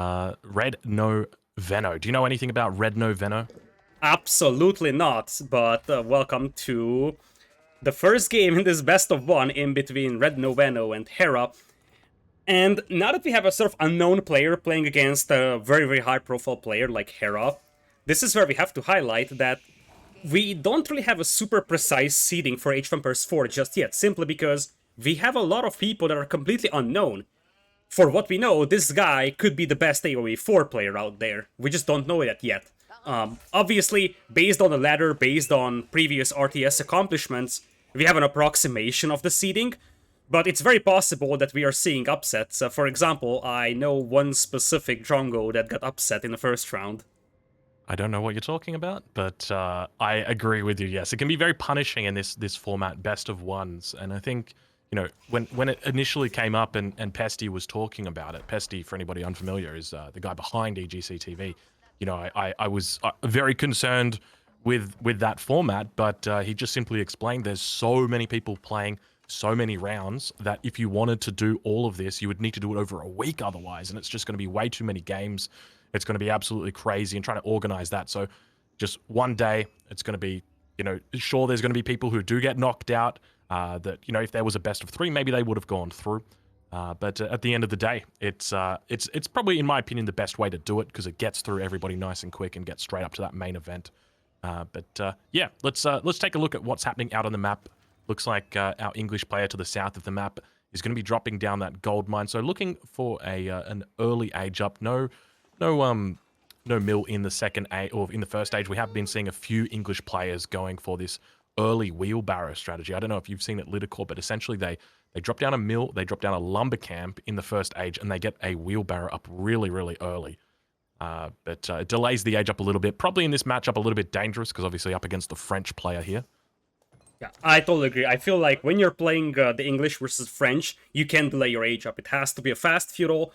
RedNoVeno. Do you know anything about RedNoVeno? Absolutely not, but welcome to the first game in this best of one in between RedNoVeno and Hera. And now that we have a sort of unknown player playing against a very, very high profile player like Hera, this is where we have to highlight that we don't really have a super precise seeding for Age of Empires 4 just yet, simply because we have a lot of people that are completely unknown. For what we know, this guy could be the best AoE 4 player out there. We just don't know that yet. Obviously, based on the ladder, based on previous RTS accomplishments, we have an approximation of the seeding, but it's very possible that we are seeing upsets. For example, I know one specific Drongo that got upset in the first round. I don't know what you're talking about, but I agree with you. Yes, it can be very punishing in this format, best of ones. And I think, when it initially came up and Pesty was talking about it, Pesty, for anybody unfamiliar, is the guy behind EGC TV. I was very concerned with that format, but he just simply explained there's so many people playing so many rounds that if you wanted to do all of this, you would need to do it over a week otherwise, and it's just going to be way too many games. It's going to be absolutely crazy, and trying to organize that. So just one day, it's going to be, sure, there's going to be people who do get knocked out, that, if there was a best of three, maybe they would have gone through. But at the end of the day, it's probably, in my opinion, the best way to do it, because it gets through everybody nice and quick and gets straight up to that main event. Yeah, let's take a look at what's happening out on the map. Looks like our English player to the south of the map is going to be dropping down that gold mine. So looking for an early age up. No mill in the second age, or in the first stage. We have been seeing a few English players going for this early wheelbarrow strategy. I don't know if you've seen it, Lidakor, but essentially they drop down a mill, they drop down a lumber camp in the first age, and they get a wheelbarrow up really, really early. But it delays the age up a little bit. Probably in this matchup a little bit dangerous, because obviously up against the French player here. Yeah, I totally agree. I feel like when you're playing the English versus French, you can delay your age up. It has to be a fast feudal.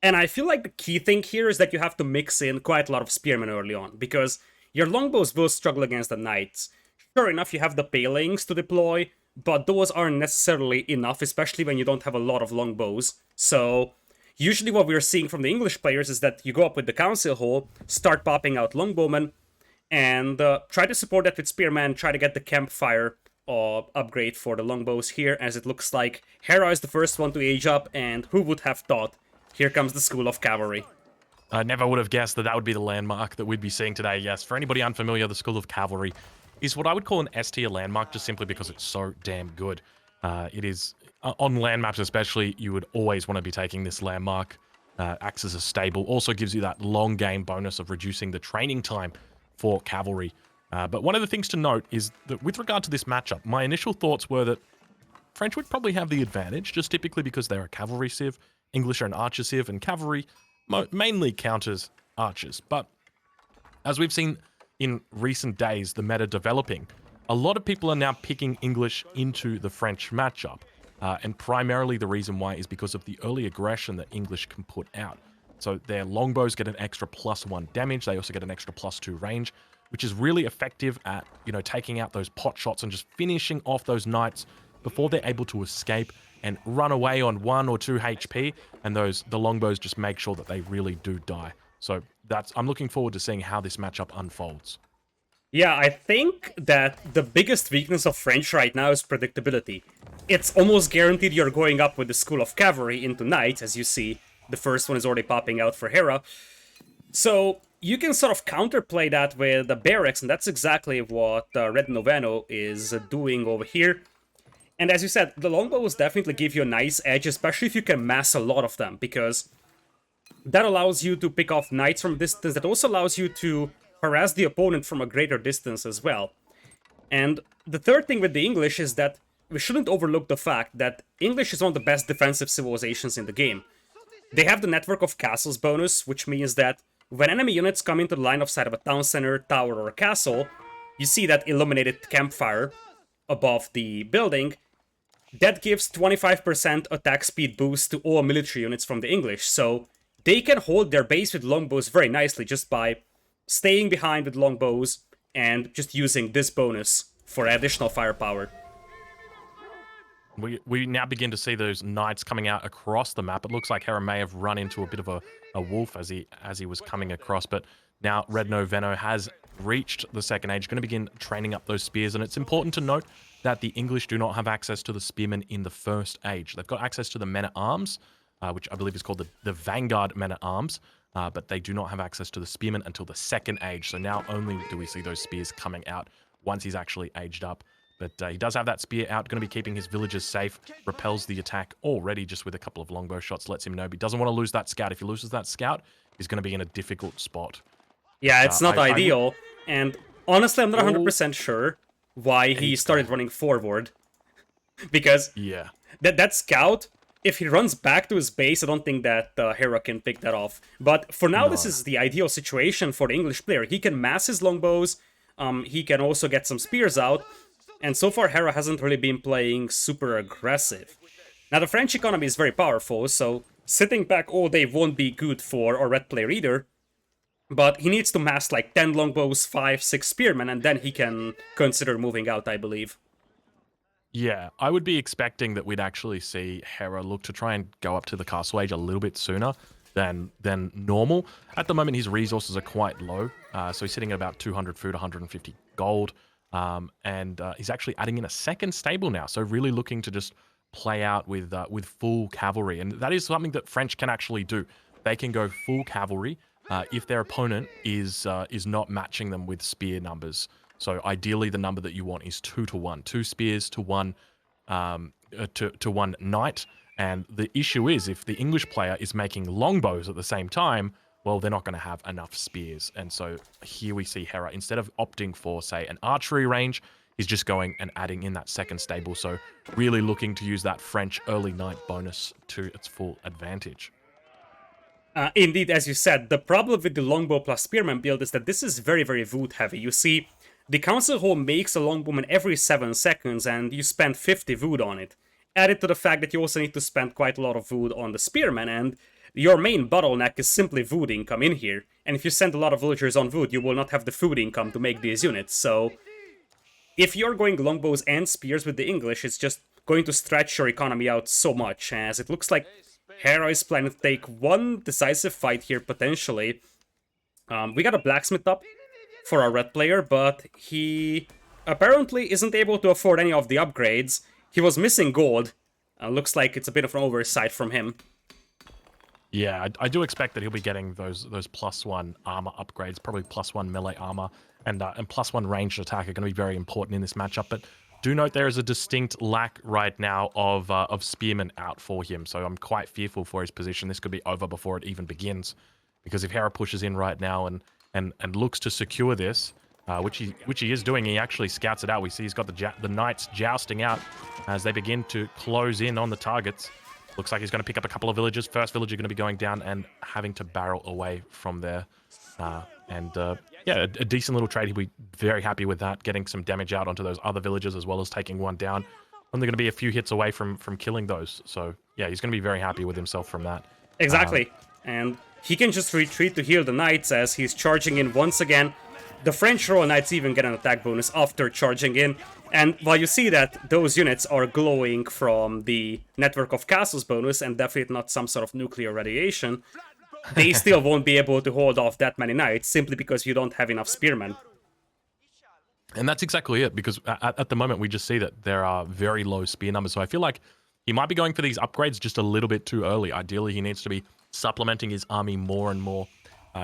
And I feel like the key thing here is that you have to mix in quite a lot of spearmen early on, because your longbows will struggle against the knights. Sure enough, you have the palings to deploy, but those aren't necessarily enough, especially when you don't have a lot of longbows. So usually what we're seeing from the English players is that you go up with the council hall, start popping out longbowmen, and try to support that with spearmen, try to get the campfire upgrade for the longbows here, as it looks like Hera is the first one to age up, and who would have thought? Here comes the School of Cavalry. I never would have guessed that would be the landmark that we'd be seeing today. Yes, for anybody unfamiliar, the School of Cavalry is what I would call an S tier landmark, just simply because it's so damn good. It is, on land maps especially, you would always want to be taking this landmark. Acts as a stable, also gives you that long game bonus of reducing the training time for cavalry. But one of the things to note is that with regard to this matchup, my initial thoughts were that French would probably have the advantage, just typically because they're a cavalry civ. English are an archer civ, and cavalry mainly counters archers. But as we've seen in recent days, the meta developing, a lot of people are now picking English into the French matchup. And primarily the reason why is because of the early aggression that English can put out. So their longbows get an extra +1 damage. They also get an extra +2 range, which is really effective at, taking out those pot shots and just finishing off those knights before they're able to escape and run away on 1 or 2 HP, and the longbows just make sure that they really do die. So I'm looking forward to seeing how this matchup unfolds. Yeah, I think that the biggest weakness of French right now is predictability. It's almost guaranteed you're going up with the School of Cavalry into Knights, as you see. The first one is already popping out for Hera. So you can sort of counterplay that with the barracks, and that's exactly what RedNoVeno is doing over here. And as you said, the longbows definitely give you a nice edge, especially if you can mass a lot of them, because that allows you to pick off knights from a distance. That also allows you to harass the opponent from a greater distance as well. And the third thing with the English is that we shouldn't overlook the fact that English is one of the best defensive civilizations in the game. They have the network of castles bonus, which means that when enemy units come into the line of sight of a town center, tower, or a castle, you see that illuminated campfire above the building. That gives 25% attack speed boost to all military units from the English, so they can hold their base with longbows very nicely just by staying behind with longbows and just using this bonus for additional firepower. We now begin to see those knights coming out across the map. It looks like Hera may have run into a bit of a wolf as he was coming across, but now RedNoVeno has reached the second age, going to begin training up those spears, and it's important to note that the English do not have access to the spearmen in the first age. They've got access to the men-at-arms, which I believe is called the Vanguard men-at-arms, but they do not have access to the spearmen until the second age, so now only do we see those spears coming out once he's actually aged up. But he does have that spear out, going to be keeping his villagers safe, repels the attack already just with a couple of longbow shots, lets him know, but he doesn't want to lose that scout. If he loses that scout, he's going to be in a difficult spot. Yeah, it's not ideal, and honestly, I'm not 100% sure why he started running forward. Because yeah, that scout, if he runs back to his base, I don't think that Hera can pick that off. But for now, this is the ideal situation for the English player. He can mass his longbows, he can also get some spears out, and so far Hera hasn't really been playing super aggressive. Now the French economy is very powerful, so sitting back all day won't be good for a red player either. But he needs to mass like 10 longbows, 5, 6 spearmen, and then he can consider moving out, I believe. Yeah, I would be expecting that we'd actually see Hera look to try and go up to the castle age a little bit sooner than normal. At the moment, his resources are quite low, so he's sitting at about 200 food, 150 gold, and he's actually adding in a second stable now, so really looking to just play out with full cavalry, and that is something that French can actually do. They can go full cavalry if their opponent is not matching them with spear numbers. So ideally, the number that you want is 2 to 1, 2 spears to 1 to 1 knight. And the issue is, if the English player is making longbows at the same time, well, they're not going to have enough spears. And so here we see Hera, instead of opting for, say, an archery range, he's just going and adding in that second stable. So really looking to use that French early knight bonus to its full advantage. Indeed, as you said, the problem with the longbow plus spearman build is that this is very, very wood heavy. You see, the council hall makes a longbowman every 7 seconds, and you spend 50 wood on it. Added to the fact that you also need to spend quite a lot of wood on the spearman, and your main bottleneck is simply wood income in here. And if you send a lot of villagers on wood, you will not have the food income to make these units. So if you're going longbows and spears with the English, it's just going to stretch your economy out so much, as it looks like Hera is planning to take one decisive fight here, potentially. We got a blacksmith up for our red player, but he apparently isn't able to afford any of the upgrades. He was missing gold. Looks like it's a bit of an oversight from him. Yeah, I do expect that he'll be getting those +1 armor upgrades, probably +1 melee armor, and +1 ranged attack are going to be very important in this matchup. But do note there is a distinct lack right now of spearmen out for him, so I'm quite fearful for his position. This could be over before it even begins, because if Hera pushes in right now and looks to secure this, which he is doing, he actually scouts it out. We see he's got the knights jousting out as they begin to close in on the targets. Looks like he's going to pick up a couple of villagers. First villager going to be going down and having to barrel away from there. Yeah, a decent little trade. He'll be very happy with that, getting some damage out onto those other villagers as well as taking one down. Only going to be a few hits away from killing those. So yeah, he's going to be very happy with himself from that. Exactly. And he can just retreat to heal the knights as he's charging in once again. The French Royal Knights even get an attack bonus after charging in. And while you see that those units are glowing from the Network of Castles bonus and definitely not some sort of nuclear radiation, they still won't be able to hold off that many knights simply because you don't have enough spearmen. And that's exactly it, because at the moment we just see that there are very low spear numbers. So I feel like he might be going for these upgrades just a little bit too early. Ideally, he needs to be supplementing his army more and more.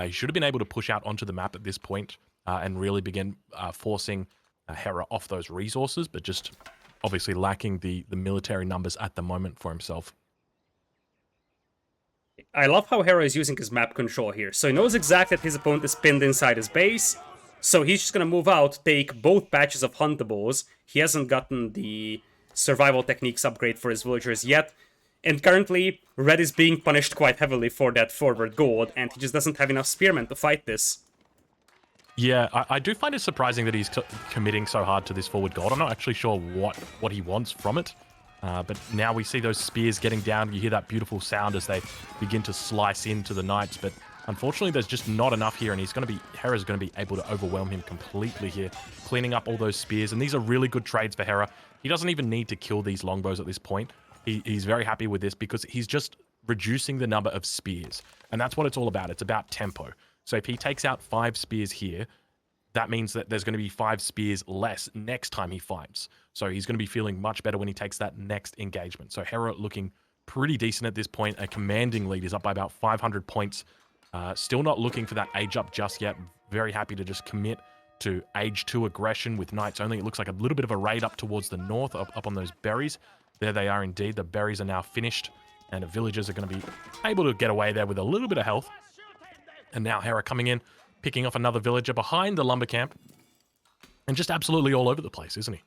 He should have been able to push out onto the map at this point and really begin forcing Hera off those resources, but just obviously lacking the military numbers at the moment for himself. I love how Hera is using his map control here. So he knows exactly that his opponent is pinned inside his base, so he's just gonna move out, take both batches of huntables. He hasn't gotten the survival techniques upgrade for his villagers yet, and currently Red is being punished quite heavily for that forward gold, and he just doesn't have enough spearmen to fight this. Yeah, I do find it surprising that he's committing so hard to this forward gold. I'm not actually sure what he wants from it. But now we see those spears getting down. You hear that beautiful sound as they begin to slice into the knights. But Unfortunately, there's just not enough here, and Hera's going to be able to overwhelm him completely here, cleaning up all those spears. And these are really good trades for Hera. He doesn't even need to kill these longbows at this point. He's very happy with this because he's just reducing the number of spears. And that's what it's all about. It's about tempo. So if he takes out 5 spears here, that means that there's going to be 5 spears less next time he fights. So he's going to be feeling much better when he takes that next engagement. So Hera looking pretty decent at this point. A commanding lead. Is up by about 500 points. Still not looking for that age up just yet. Very happy to just commit to age 2 aggression with knights only. It looks like a little bit of a raid up towards the north, up on those berries. There they are indeed. The berries are now finished, and the villagers are going to be able to get away there with a little bit of health. And now Hera coming in, picking off another villager behind the lumber camp, and just absolutely all over the place, isn't he?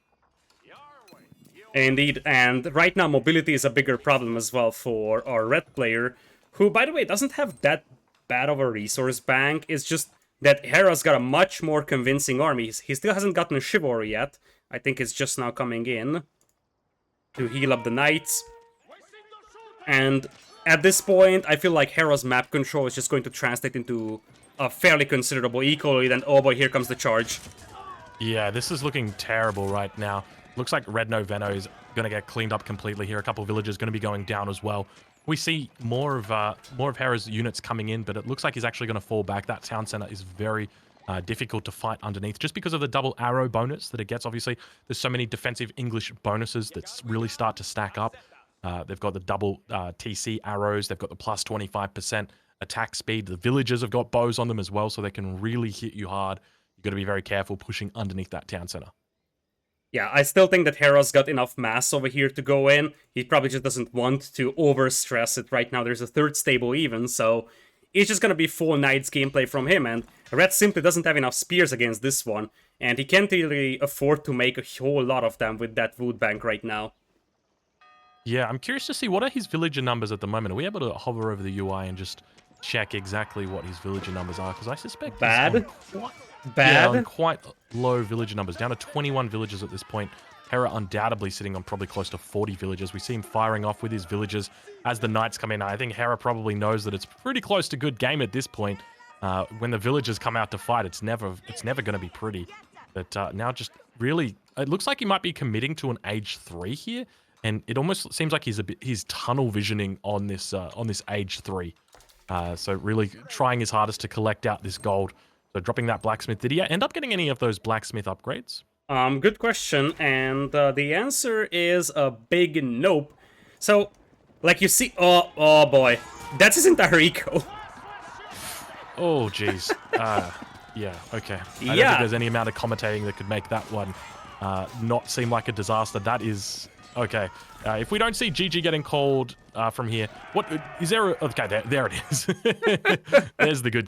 Indeed, and right now mobility is a bigger problem as well for our red player, who, by the way, doesn't have that bad of a resource bank. It's just that Hera's got a much more convincing army. He still hasn't gotten a chivalry yet. I think it's just now coming in to heal up the knights. And at this point, I feel like Hera's map control is just going to translate into a fairly considerable eco lead, and oh boy, here comes the charge. Yeah, this is looking terrible right now. Looks like RedNoVeno is going to get cleaned up completely here. A couple of villagers going to be going down as well. We see more of Hera's units coming in, but it looks like he's actually going to fall back. That town center is very difficult to fight underneath, just because of the double arrow bonus that it gets. Obviously, there's so many defensive English bonuses that really start to stack up. They've got the double TC arrows. They've got the plus 25% attack speed. The villagers have got bows on them as well, so they can really hit you hard. You've got to be very careful pushing underneath that town center. Yeah, I still think that Hera's got enough mass over here to go in. He probably just doesn't want to overstress it right now. There's a third stable even, so it's just going to be full Knights gameplay from him. And Red simply doesn't have enough spears against this one, and he can't really afford to make a whole lot of them with that wood bank right now. Yeah, I'm curious to see, what are his villager numbers at the moment? Are we able to hover over the UI and just check exactly what his villager numbers are? Because I suspect Bad. Yeah, on quite low villager numbers, down to 21 villagers at this point. Hera undoubtedly sitting on probably close to 40 villagers. We see him firing off with his villagers as the knights come in. I think Hera probably knows that it's pretty close to good game at this point. When the villagers come out to fight, it's never going to be pretty. But now just really, it looks like he might be committing to an age 3 here, and it almost seems like he's tunnel visioning on this age 3. So really trying his hardest to collect out this gold. So dropping that blacksmith. Did he end up getting any of those blacksmith upgrades? Good question, and the answer is a big nope. So, like you see, oh boy, that's his entire eco. Oh jeez. Yeah. Okay. I don't think there's any amount of commentating that could make that one not seem like a disaster. That is okay. If we don't see GG getting called from here, what is there? Okay, there it is. There's the good.